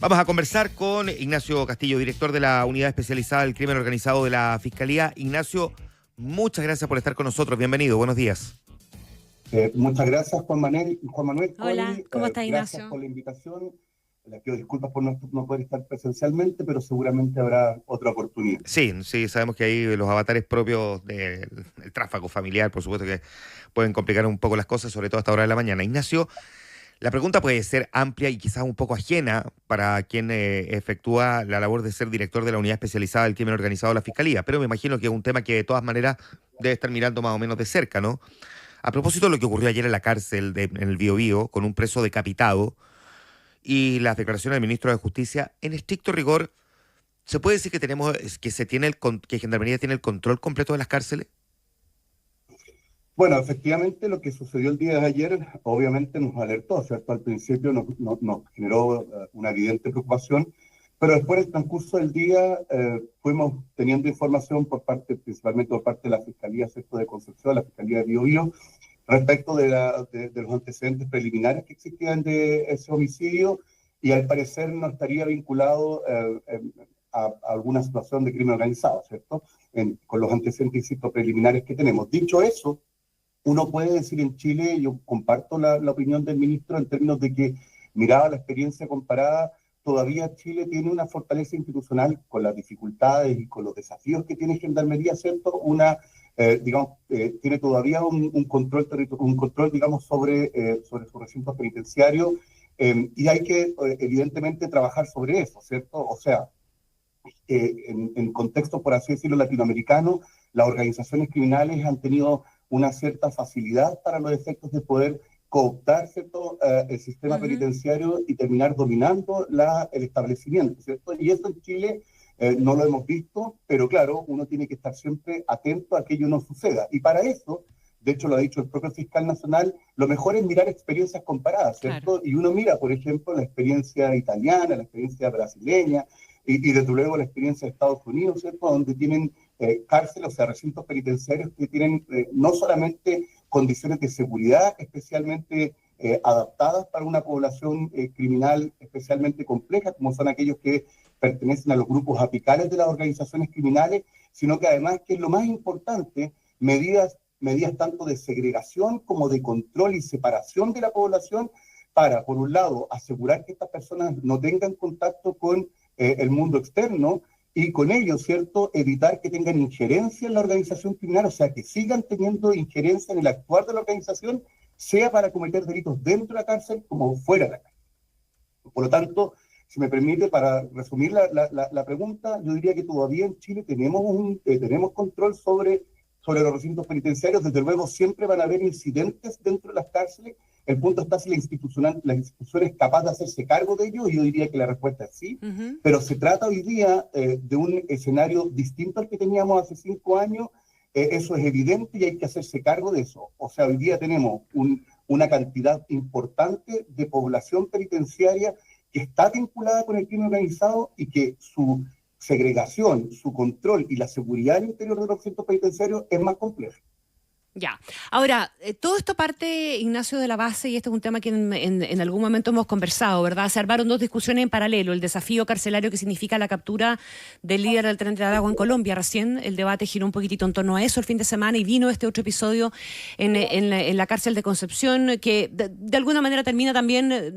Vamos a conversar con Ignacio Castillo, director de la Unidad Especializada del Crimen Organizado de la Fiscalía. Ignacio, muchas gracias por estar con nosotros. Bienvenido, buenos días. Muchas gracias, Juan Manuel. Hola, ¿cómo está, Gracias Ignacio? por la invitación. Les pido disculpas por no poder estar presencialmente, pero seguramente habrá otra oportunidad. Sí, sabemos que hay los avatares propios del tráfico familiar, por supuesto que pueden complicar un poco las cosas, sobre todo a esta hora de la mañana. Ignacio, la pregunta puede ser amplia y quizás un poco ajena para quien efectúa la labor de ser director de la Unidad Especializada del Crimen Organizado de la Fiscalía, pero me imagino que es un tema que de todas maneras debe estar mirando más o menos de cerca, ¿no? A propósito de lo que ocurrió ayer en la cárcel en el Biobío, con un preso decapitado y las declaraciones del ministro de Justicia, en estricto rigor, ¿se puede decir que que Gendarmería tiene el control completo de las cárceles? Bueno, efectivamente lo que sucedió el día de ayer obviamente nos alertó, ¿cierto? Al principio nos generó una evidente preocupación, pero después del transcurso del día fuimos teniendo información principalmente por parte de la Fiscalía, ¿cierto? De Concepción, la Fiscalía de Biobío, respecto de los antecedentes preliminares que existían de ese homicidio, y al parecer no estaría vinculado a alguna situación de crimen organizado, ¿cierto? Con los antecedentes, insisto, preliminares que tenemos. Dicho eso, uno puede decir en Chile, yo comparto la opinión del ministro en términos de que, mirada la experiencia comparada, todavía Chile tiene una fortaleza institucional con las dificultades y con los desafíos que tiene Gendarmería, ¿cierto? Tiene todavía un control, digamos, sobre su recinto penitenciario, y hay que, evidentemente, trabajar sobre eso, ¿cierto? O sea, en contexto, por así decirlo, latinoamericano, las organizaciones criminales han tenido una cierta facilidad para los efectos de poder cooptar, ¿cierto? El sistema penitenciario y terminar dominando el establecimiento, ¿cierto? Y eso en Chile no lo hemos visto, pero claro, uno tiene que estar siempre atento a que ello no suceda. Y para eso, de hecho lo ha dicho el propio fiscal nacional, lo mejor es mirar experiencias comparadas, ¿cierto? Claro. Y uno mira, por ejemplo, la experiencia italiana, la experiencia brasileña, y desde luego la experiencia de Estados Unidos, ¿cierto? Donde tienen cárceles, o sea, recintos penitenciarios que tienen no solamente condiciones de seguridad especialmente adaptadas para una población criminal especialmente compleja, como son aquellos que pertenecen a los grupos apicales de las organizaciones criminales, sino que además, que es lo más importante, medidas tanto de segregación como de control y separación de la población para, por un lado, asegurar que estas personas no tengan contacto con el mundo externo, y con ello, ¿cierto?, evitar que tengan injerencia en la organización criminal, o sea, que sigan teniendo injerencia en el actuar de la organización, sea para cometer delitos dentro de la cárcel como fuera de la cárcel. Por lo tanto, si me permite, para resumir la pregunta, yo diría que todavía en Chile tenemos control sobre los recintos penitenciarios. Desde luego siempre van a haber incidentes dentro de las cárceles. El punto está si la institución es capaz de hacerse cargo de ello, y yo diría que la respuesta es sí, pero se trata hoy día de un escenario distinto al que teníamos hace 5 años. Eso es evidente y hay que hacerse cargo de eso. O sea, hoy día tenemos una cantidad importante de población penitenciaria que está vinculada con el crimen organizado y que su segregación, su control y la seguridad al interior de los recintos penitenciarios es más compleja. Ya. Ahora, todo esto parte, Ignacio, de la base, y este es un tema que en algún momento hemos conversado, ¿verdad? Se armaron dos discusiones en paralelo: el desafío carcelario que significa la captura del líder del Tren de Aragua en Colombia. Recién el debate giró un poquitito en torno a eso el fin de semana, y vino este otro episodio en la cárcel de Concepción, que de alguna manera termina también,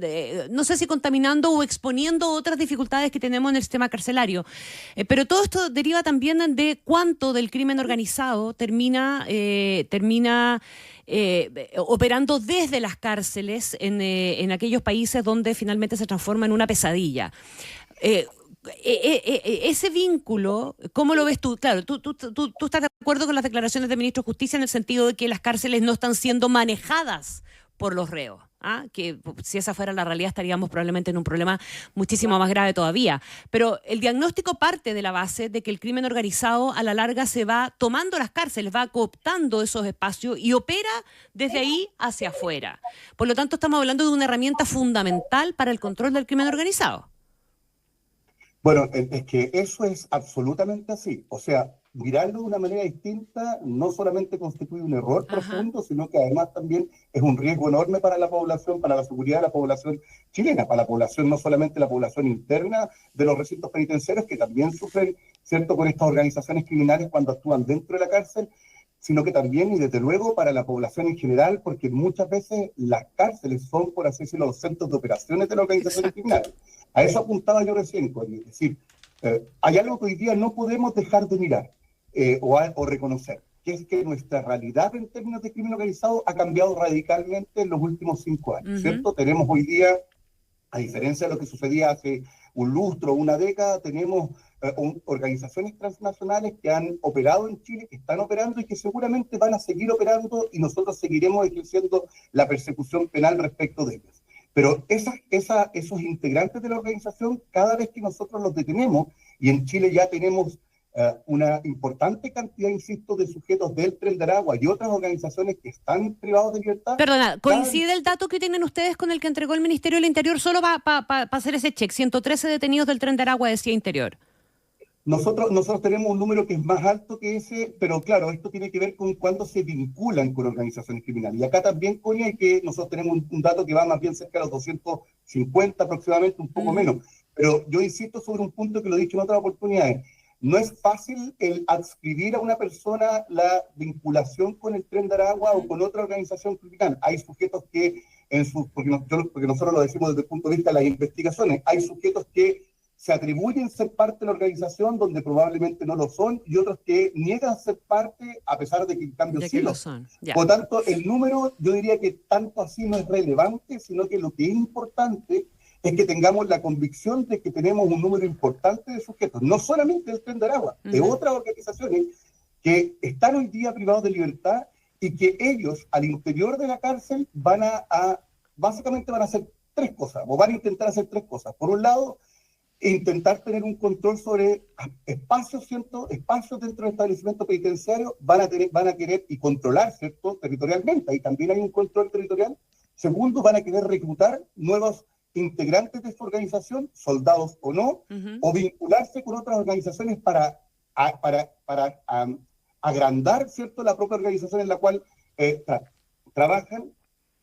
no sé si contaminando o exponiendo otras dificultades que tenemos en el sistema carcelario. Pero todo esto deriva también de cuánto del crimen organizado termina operando desde las cárceles en aquellos países donde finalmente se transforma en una pesadilla. Ese vínculo, ¿cómo lo ves tú? Claro, tú estás de acuerdo con las declaraciones del ministro de Justicia en el sentido de que las cárceles no están siendo manejadas por los reos. Que si esa fuera la realidad estaríamos probablemente en un problema muchísimo más grave todavía. Pero el diagnóstico parte de la base de que el crimen organizado a la larga se va tomando las cárceles, va cooptando esos espacios y opera desde ahí hacia afuera. Por lo tanto, estamos hablando de una herramienta fundamental para el control del crimen organizado. Bueno, es que eso es absolutamente así. O sea, mirarlo de una manera distinta no solamente constituye un error Ajá. profundo, sino que además también es un riesgo enorme para la población, para la seguridad de la población chilena, para la población, no solamente la población interna de los recintos penitenciarios, que también sufren, ¿cierto?, con estas organizaciones criminales cuando actúan dentro de la cárcel, sino que también, y desde luego, para la población en general, porque muchas veces las cárceles son, por así decirlo, los centros de operaciones de las organizaciones criminales. A eso apuntaba yo recién, Connie, es decir, hay algo que hoy día no podemos dejar de mirar o reconocer, que es que nuestra realidad en términos de crimen organizado ha cambiado radicalmente en los últimos 5 años, ¿cierto? Tenemos hoy día, a diferencia de lo que sucedía hace un lustro o una década, tenemos organizaciones transnacionales que han operado en Chile, que están operando y que seguramente van a seguir operando, y nosotros seguiremos ejerciendo la persecución penal respecto de ellas. Pero esos integrantes de la organización, cada vez que nosotros los detenemos, y en Chile ya tenemos una importante cantidad, insisto, de sujetos del Tren de Aragua y otras organizaciones que están privados de libertad. Perdona, ¿coincide el dato que tienen ustedes con el que entregó el Ministerio del Interior? Solo para hacer ese check. 113 detenidos del Tren de Aragua, decía Interior. Nosotros tenemos un número que es más alto que ese, pero claro, esto tiene que ver con cuándo se vinculan con organizaciones criminales. Y acá también, Connie, hay que nosotros tenemos un dato que va más bien cerca de los 250 aproximadamente, un poco menos. Pero yo insisto sobre un punto que lo he dicho en otras oportunidades. No es fácil el adscribir a una persona la vinculación con el Tren de Aragua o con otra organización criminal. Hay sujetos que, porque nosotros lo decimos desde el punto de vista de las investigaciones, hay sujetos que se atribuyen ser parte de la organización donde probablemente no lo son, y otros que niegan ser parte a pesar de que en cambio sí lo son. Por lo tanto, el número, yo diría que tanto así no es relevante, sino que lo que es importante es que tengamos la convicción de que tenemos un número importante de sujetos, no solamente del Tren de Aragua, de otras organizaciones que están hoy día privados de libertad y que ellos al interior de la cárcel básicamente van a hacer 3 cosas, o van a intentar hacer 3 cosas. Por un lado, intentar tener un control sobre espacios, ¿cierto? Espacios dentro del establecimiento penitenciario, van a querer y controlar, ¿cierto?, territorialmente, ahí también hay un control territorial. Segundo, van a querer reclutar nuevos integrantes de su organización, soldados o no, o vincularse con otras organizaciones para agrandar, ¿cierto?, la propia organización en la cual trabajan.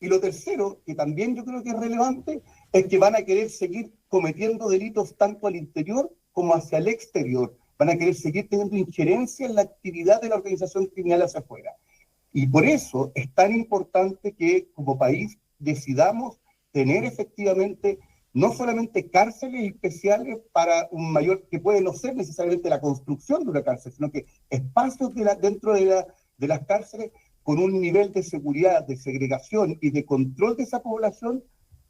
Y lo tercero, que también yo creo que es relevante, es que van a querer seguir cometiendo delitos tanto al interior como hacia el exterior. Van a querer seguir teniendo injerencia en la actividad de la organización criminal hacia afuera. Y por eso es tan importante que como país decidamos tener efectivamente no solamente cárceles especiales para un mayor, que puede no ser necesariamente la construcción de una cárcel, sino que espacios dentro de las cárceles con un nivel de seguridad, de segregación y de control de esa población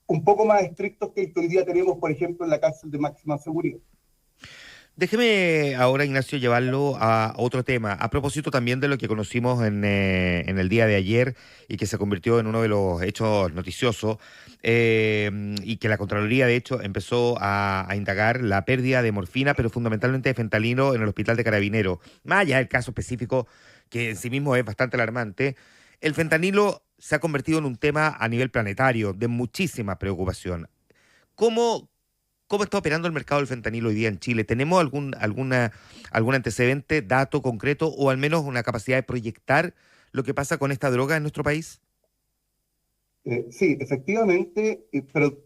un poco más estrictos que el que hoy día tenemos, por ejemplo, en la cárcel de máxima seguridad. Déjeme ahora, Ignacio, llevarlo a otro tema, a propósito también de lo que conocimos en el día de ayer y que se convirtió en uno de los hechos noticiosos, y que la Contraloría, de hecho, empezó a indagar la pérdida de morfina, pero fundamentalmente de fentanilo en el hospital de Carabineros. Más allá del caso específico, que en sí mismo es bastante alarmante, el fentanilo se ha convertido en un tema a nivel planetario de muchísima preocupación. ¿Cómo está operando el mercado del fentanilo hoy día en Chile? ¿Tenemos algún antecedente, dato concreto, o al menos una capacidad de proyectar lo que pasa con esta droga en nuestro país? Sí, efectivamente, pero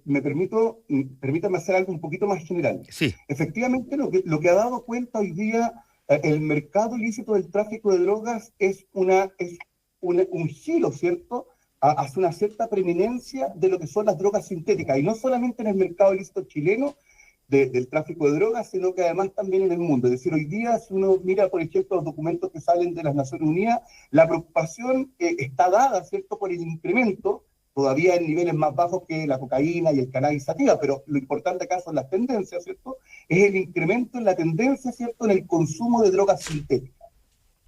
permítame hacer algo un poquito más general. Sí. Efectivamente, lo que ha dado cuenta hoy día el mercado ilícito del tráfico de drogas es un giro, ¿cierto?, hacia una cierta preeminencia de lo que son las drogas sintéticas, y no solamente en el mercado ilícito chileno del tráfico de drogas, sino que además también en el mundo. Es decir, hoy día, si uno mira, por ejemplo, los documentos que salen de las Naciones Unidas, la preocupación está dada, ¿cierto?, por el incremento, todavía en niveles más bajos que la cocaína y el cannabis sativa, pero lo importante acá son las tendencias, ¿cierto?, es el incremento en la tendencia, ¿cierto?, en el consumo de drogas sintéticas.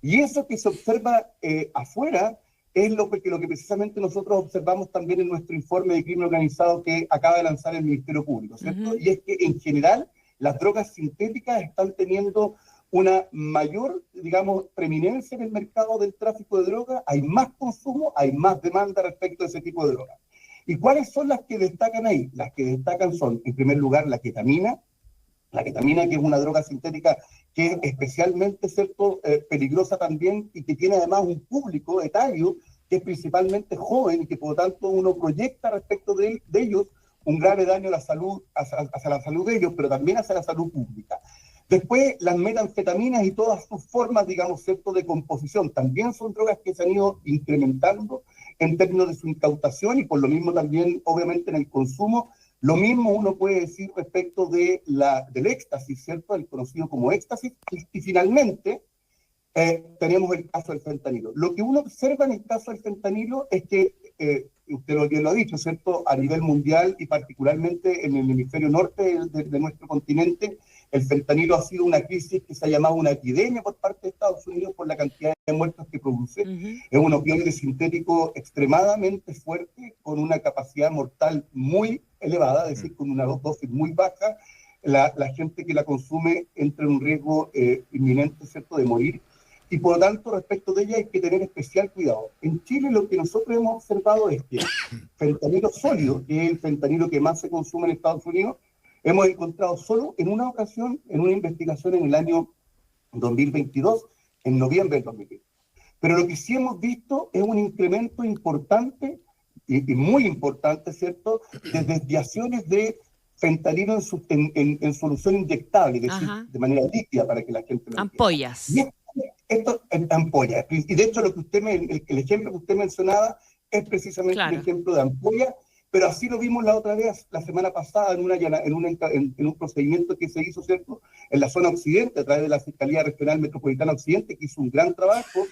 Y eso que se observa afuera es lo que precisamente nosotros observamos también en nuestro informe de crimen organizado que acaba de lanzar el Ministerio Público, ¿cierto? Y es que en general las drogas sintéticas están teniendo una mayor, digamos, preeminencia en el mercado del tráfico de drogas, hay más consumo, hay más demanda respecto a ese tipo de drogas. ¿Y cuáles son las que destacan ahí? Las que destacan son, en primer lugar, la ketamina, la ketamina, que es una droga sintética que es especialmente, ¿cierto?, peligrosa también, y que tiene además un público etario que es principalmente joven, y que por lo tanto uno proyecta respecto de ellos un grave daño a la salud, hacia la salud de ellos, pero también hacia la salud pública. Después, las metanfetaminas y todas sus formas, digamos, ¿cierto?, de composición, también son drogas que se han ido incrementando en términos de su incautación, y por lo mismo también, obviamente, en el consumo. Lo mismo uno puede decir respecto del éxtasis, ¿cierto?, el conocido como éxtasis, y finalmente tenemos el caso del fentanilo. Lo que uno observa en el caso del fentanilo es que, usted bien lo ha dicho, ¿cierto?, a nivel mundial y particularmente en el hemisferio norte de nuestro continente, el fentanilo ha sido una crisis que se ha llamado una epidemia por parte de Estados Unidos por la cantidad de muertos que produce. Es un opioide sintético extremadamente fuerte, con una capacidad mortal muy elevada, es decir, con una dosis muy baja. La gente que la consume entra en un riesgo inminente, ¿cierto?, de morir. Y por lo tanto, respecto de ella hay que tener especial cuidado. En Chile lo que nosotros hemos observado es que fentanilo sólido, que es el fentanilo que más se consume en Estados Unidos, hemos encontrado solo en una ocasión, en una investigación en el año 2022, en noviembre del 2020. Pero lo que sí hemos visto es un incremento importante, y muy importante, ¿cierto?, de desviaciones de fentanilo en solución inyectable, es decir, de manera líquida para que la gente lo entienda. Ampollas. Y esto en ampollas. Y de hecho, el ejemplo que usted mencionaba es precisamente un ejemplo de ampolla, pero así lo vimos la otra vez, la semana pasada, en un procedimiento que se hizo, ¿cierto?, en la zona occidente, a través de la Fiscalía Regional Metropolitana Occidente, que hizo un gran trabajo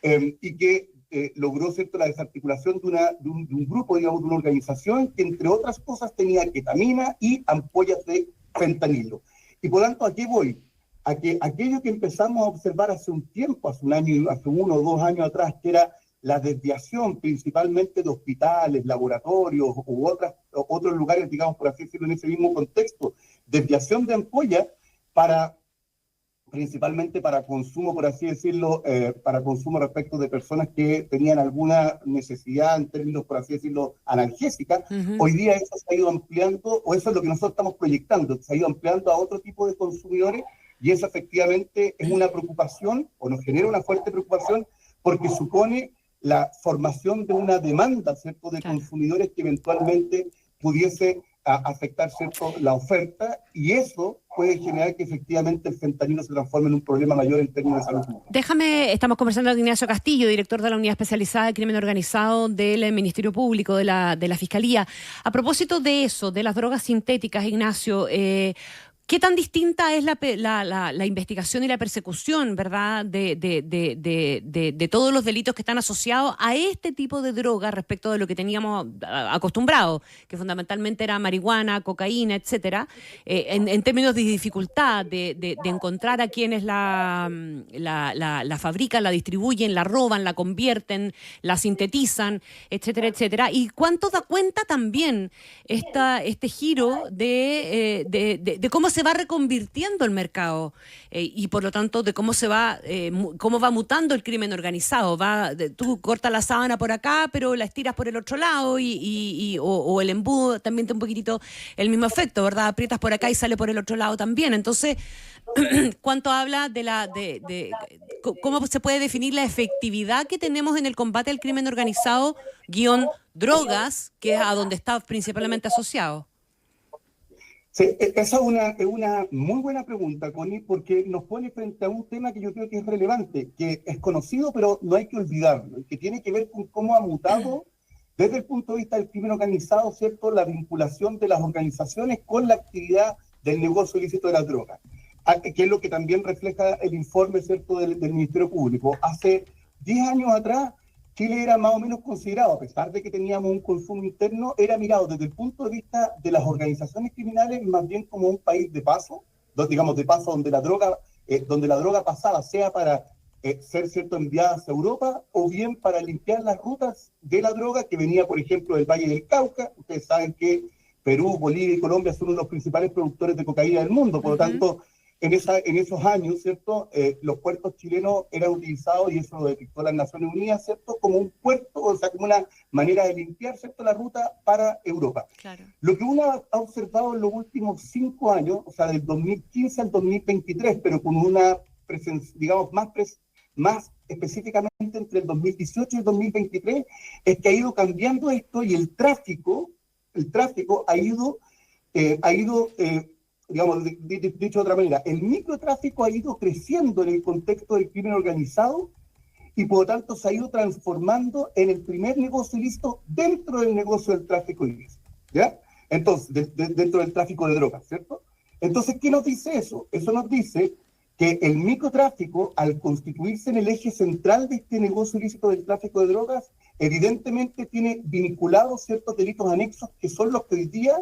y que logró, ¿cierto?, la desarticulación de un grupo, digamos, de una organización que, entre otras cosas, tenía ketamina y ampollas de fentanilo. Y por tanto, ¿a qué voy? A que aquello que empezamos a observar hace un tiempo, hace 1 o 2 años atrás, que era la desviación principalmente de hospitales, laboratorios u otros lugares, digamos, por así decirlo, en ese mismo contexto, desviación de ampollas principalmente para consumo, por así decirlo, para consumo respecto de personas que tenían alguna necesidad en términos, por así decirlo, analgésica. Hoy día eso se ha ido ampliando, o eso es lo que nosotros estamos proyectando, se ha ido ampliando a otro tipo de consumidores, y eso efectivamente es una preocupación, o nos genera una fuerte preocupación, porque supone la formación de una demanda, ¿cierto?, de consumidores que eventualmente pudiese afectar, ¿cierto?, la oferta, y eso puede generar que efectivamente el fentanilo se transforme en un problema mayor en términos de salud pública. Estamos conversando con Ignacio Castillo, director de la Unidad Especializada de Crimen Organizado del Ministerio Público, de la Fiscalía. A propósito de eso, de las drogas sintéticas, Ignacio, ¿qué tan distinta es la investigación y la persecución, verdad, de todos los delitos que están asociados a este tipo de droga respecto de lo que teníamos acostumbrado, que fundamentalmente era marihuana, cocaína, etcétera, en términos de dificultad de encontrar a quienes la fabrican, la distribuyen, la roban, la convierten, la sintetizan, etcétera, etcétera? ¿Y cuánto da cuenta también este giro de cómo se va reconvirtiendo el mercado y por lo tanto de cómo va mutando el crimen organizado? Tú cortas la sábana por acá, pero la estiras por el otro lado o el embudo también tiene un poquitito el mismo efecto, ¿verdad? Aprietas por acá y sale por el otro lado también. Entonces, ¿cuánto habla de cómo se puede definir la efectividad que tenemos en el combate al crimen organizado _drogas, que es a donde está principalmente asociado? Sí, esa es una muy buena pregunta, Connie, porque nos pone frente a un tema que yo creo que es relevante, que es conocido, pero no hay que olvidarlo, que tiene que ver con cómo ha mutado desde el punto de vista del crimen organizado, ¿cierto?, la vinculación de las organizaciones con la actividad del negocio ilícito de las drogas, que es lo que también refleja el informe, ¿cierto?, del Ministerio Público. Hace 10 años atrás, Chile era más o menos considerado, a pesar de que teníamos un consumo interno, era mirado desde el punto de vista de las organizaciones criminales más bien como un país de paso, digamos de paso donde la droga pasaba, sea para ser, ¿cierto?, enviada hacia Europa, o bien para limpiar las rutas de la droga que venía, por ejemplo, del Valle del Cauca. Ustedes saben que Perú, Bolivia y Colombia son uno de los principales productores de cocaína del mundo, por lo tanto, en esos años, ¿cierto? Los puertos chilenos eran utilizados, y eso lo detectó las Naciones Unidas, ¿cierto? Como un puerto, o sea, como una manera de limpiar, ¿cierto?, la ruta para Europa. Claro. Lo que uno ha observado en los últimos 5 años, o sea, del 2015 al 2023, pero con una presencia, digamos, más específicamente entre el 2018 y el 2023, es que ha ido cambiando esto, y el tráfico ha ido digamos, dicho de otra manera, el microtráfico ha ido creciendo en el contexto del crimen organizado, y por lo tanto se ha ido transformando en el primer negocio ilícito dentro del negocio del tráfico ilícito, ¿ya? Entonces, dentro del tráfico de drogas, ¿cierto? Entonces, ¿qué nos dice eso? Eso nos dice que el microtráfico, al constituirse en el eje central de este negocio ilícito del tráfico de drogas, evidentemente tiene vinculados ciertos delitos anexos, que son los que hoy día,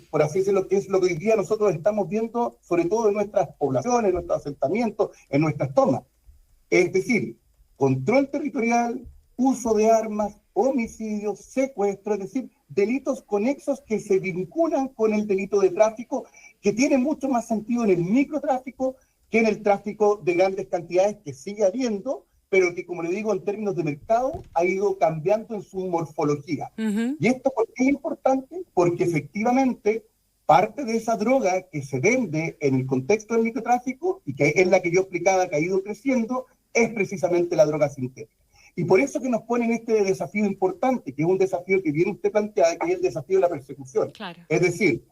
por así decirlo, que es lo que hoy día nosotros estamos viendo, sobre todo en nuestras poblaciones, en nuestros asentamientos, en nuestras tomas. Es decir, control territorial, uso de armas, homicidios, secuestro, es decir, delitos conexos que se vinculan con el delito de tráfico, que tiene mucho más sentido en el microtráfico que en el tráfico de grandes cantidades, que sigue habiendo, pero que, como le digo, en términos de mercado, ha ido cambiando en su morfología. Uh-huh. ¿Y esto por qué es importante? Porque efectivamente parte de esa droga que se vende en el contexto del microtráfico, y que es la que yo explicaba que ha ido creciendo, es precisamente la droga sintética. Y por eso que nos ponen este desafío importante, que es un desafío que viene usted planteado, que es el desafío de la persecución. Claro. Es decir,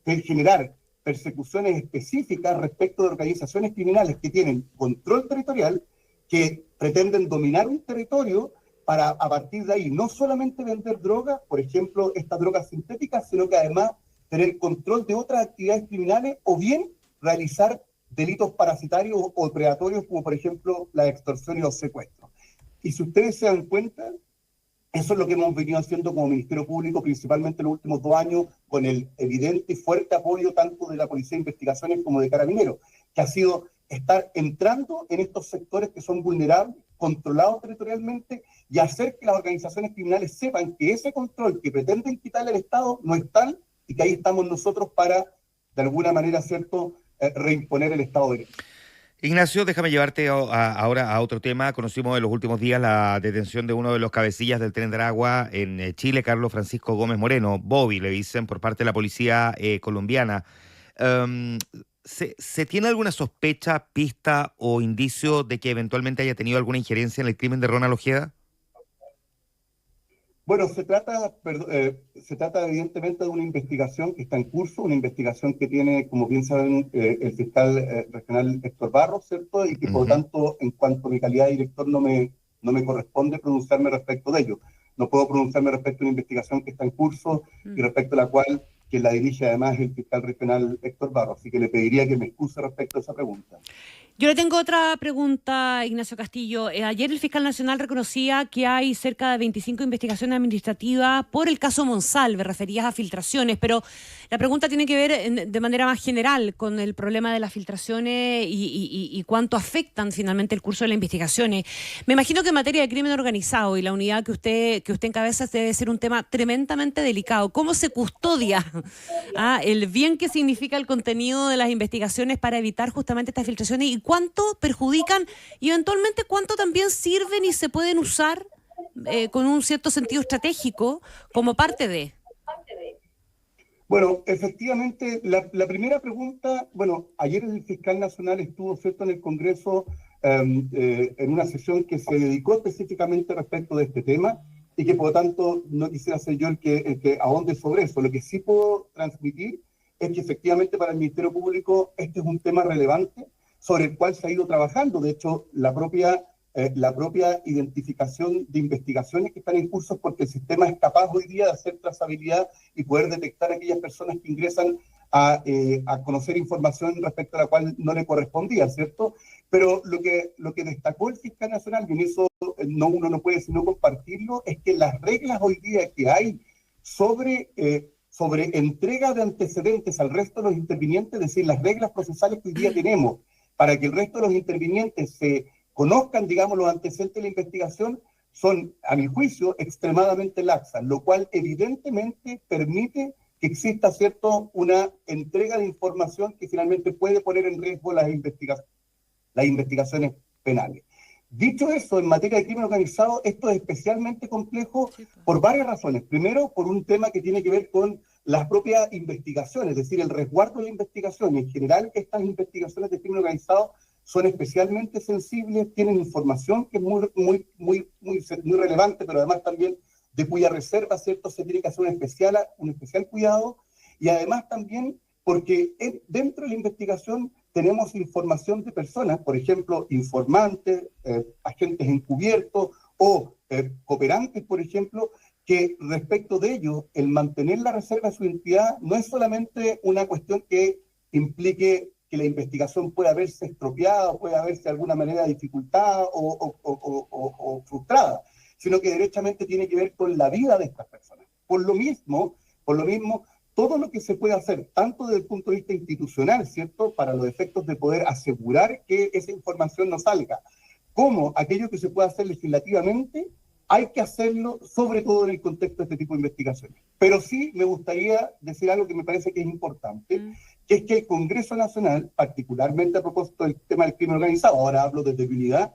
el generar persecuciones específicas respecto de organizaciones criminales que tienen control territorial, que pretenden dominar un territorio para, a partir de ahí, no solamente vender drogas, por ejemplo, estas drogas sintéticas, sino que además tener control de otras actividades criminales, o bien realizar delitos parasitarios o predatorios, como por ejemplo la extorsión y los secuestros. Y si ustedes se dan cuenta, eso es lo que hemos venido haciendo como Ministerio Público, principalmente en los últimos 2 años, con el evidente y fuerte apoyo tanto de la Policía de Investigaciones como de Carabineros, que ha sido estar entrando en estos sectores que son vulnerables, controlados territorialmente, y hacer que las organizaciones criminales sepan que ese control que pretenden quitarle al Estado no es tal, y que ahí estamos nosotros para, de alguna manera, ¿cierto?, reimponer el Estado de Derecho. Ignacio, déjame llevarte ahora a otro tema. Conocimos en los últimos días la detención de uno de los cabecillas del Tren de Aragua en Chile, Carlos Francisco Gómez Moreno, Bobby, le dicen, por parte de la policía colombiana. ¿Se tiene alguna sospecha, pista o indicio de que eventualmente haya tenido alguna injerencia en el crimen de Ronald Ojeda? Bueno, se trata evidentemente de una investigación que está en curso, una investigación que tiene, como bien saben, el fiscal regional Héctor Barros, ¿cierto? Y que por lo tanto, en cuanto a mi calidad de director, no me corresponde pronunciarme respecto de ello. No puedo pronunciarme respecto a una investigación que está en curso y respecto a la cual quien la dirige además es el fiscal regional Héctor Barros. Así que le pediría que me excuse respecto a esa pregunta. Yo le tengo otra pregunta, Ignacio Castillo. Ayer el fiscal nacional reconocía que hay cerca de 25 investigaciones administrativas por el caso Monsalve, referidas a filtraciones, pero la pregunta tiene que ver de manera más general con el problema de las filtraciones y cuánto afectan finalmente el curso de las investigaciones. Me imagino que en materia de crimen organizado y la unidad que usted encabeza debe ser un tema tremendamente delicado. ¿Cómo se custodia el bien que significa el contenido de las investigaciones para evitar justamente estas filtraciones, y cuánto perjudican y eventualmente cuánto también sirven y se pueden usar con un cierto sentido estratégico como parte de? Bueno, efectivamente, la primera pregunta, bueno, ayer el fiscal nacional estuvo, ¿cierto?, en el Congreso en una sesión que se dedicó específicamente respecto de este tema, y que por lo tanto no quisiera ser yo el que ahonde sobre eso. Lo que sí puedo transmitir es que efectivamente para el Ministerio Público este es un tema relevante sobre el cual se ha ido trabajando. De hecho, la propia identificación de investigaciones que están en curso, porque el sistema es capaz hoy día de hacer trazabilidad y poder detectar a aquellas personas que ingresan a conocer información respecto a la cual no le correspondía, ¿cierto? Pero lo que destacó el fiscal nacional, y en eso uno no puede sino compartirlo, es que las reglas hoy día que hay sobre entrega de antecedentes al resto de los intervinientes, es decir, las reglas procesales que hoy día tenemos para que el resto de los intervinientes se conozcan, digamos, los antecedentes de la investigación, son, a mi juicio, extremadamente laxas, lo cual evidentemente permite que exista, ¿cierto?, una entrega de información que finalmente puede poner en riesgo las investigaciones penales. Dicho eso, en materia de crimen organizado, esto es especialmente complejo por varias razones. Primero, por un tema que tiene que ver con las propias investigaciones, es decir, el resguardo de la investigación. En general, estas investigaciones de crimen organizado son especialmente sensibles, tienen información que es muy relevante, pero además también de cuya reserva, ¿cierto?, se tiene que hacer un especial cuidado, y además también porque dentro de la investigación tenemos información de personas, por ejemplo, informantes, agentes encubiertos o cooperantes, por ejemplo, que respecto de ellos, el mantener la reserva de su identidad no es solamente una cuestión que implique que la investigación pueda verse estropeada, pueda verse de alguna manera dificultada o frustrada, sino que derechamente tiene que ver con la vida de estas personas. Por lo mismo, todo lo que se puede hacer, tanto desde el punto de vista institucional, ¿cierto?, para los efectos de poder asegurar que esa información no salga, como aquello que se puede hacer legislativamente, hay que hacerlo, sobre todo en el contexto de este tipo de investigaciones. Pero sí me gustaría decir algo que me parece que es importante, que es que el Congreso Nacional, particularmente a propósito del tema del crimen organizado, ahora hablo de debilidad,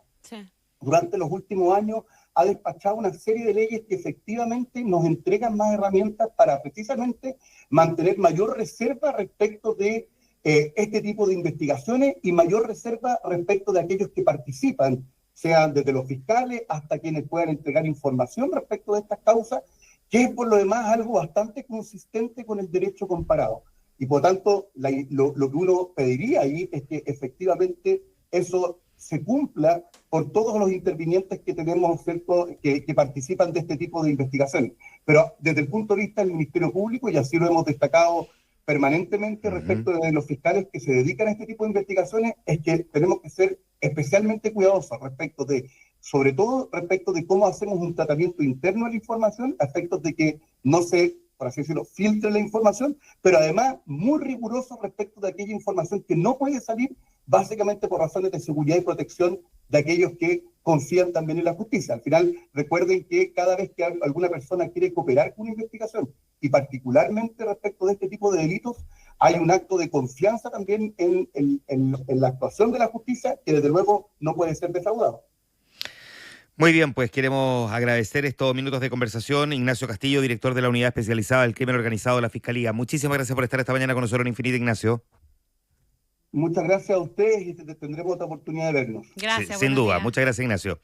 durante los últimos años ha despachado una serie de leyes que efectivamente nos entregan más herramientas para precisamente mantener mayor reserva respecto de este tipo de investigaciones y mayor reserva respecto de aquellos que participan, sean desde los fiscales hasta quienes puedan entregar información respecto de estas causas, que es por lo demás algo bastante consistente con el derecho comparado. Y por tanto, lo que uno pediría ahí es que efectivamente eso se cumpla por todos los intervinientes que tenemos, ¿cierto?, que participan de este tipo de investigaciones. Pero desde el punto de vista del Ministerio Público, y así lo hemos destacado permanentemente respecto de los fiscales que se dedican a este tipo de investigaciones, es que tenemos que ser especialmente cuidadosos respecto de, sobre todo respecto de cómo hacemos un tratamiento interno de la información, a efectos de que no se, por así decirlo, filtre la información, pero además muy rigurosos respecto de aquella información que no puede salir básicamente por razones de seguridad y protección de aquellos que confían también en la justicia. Al final, recuerden que cada vez que alguna persona quiere cooperar con una investigación, y particularmente respecto de este tipo de delitos, hay un acto de confianza también en la actuación de la justicia que desde luego no puede ser defraudado. Muy bien, pues queremos agradecer estos minutos de conversación. Ignacio Castillo, director de la Unidad Especializada del Crimen Organizado de la Fiscalía. Muchísimas gracias por estar esta mañana con nosotros en Infinita, Ignacio. Muchas gracias a ustedes y tendremos otra oportunidad de vernos. Gracias. Sin duda. Muchas gracias, Ignacio.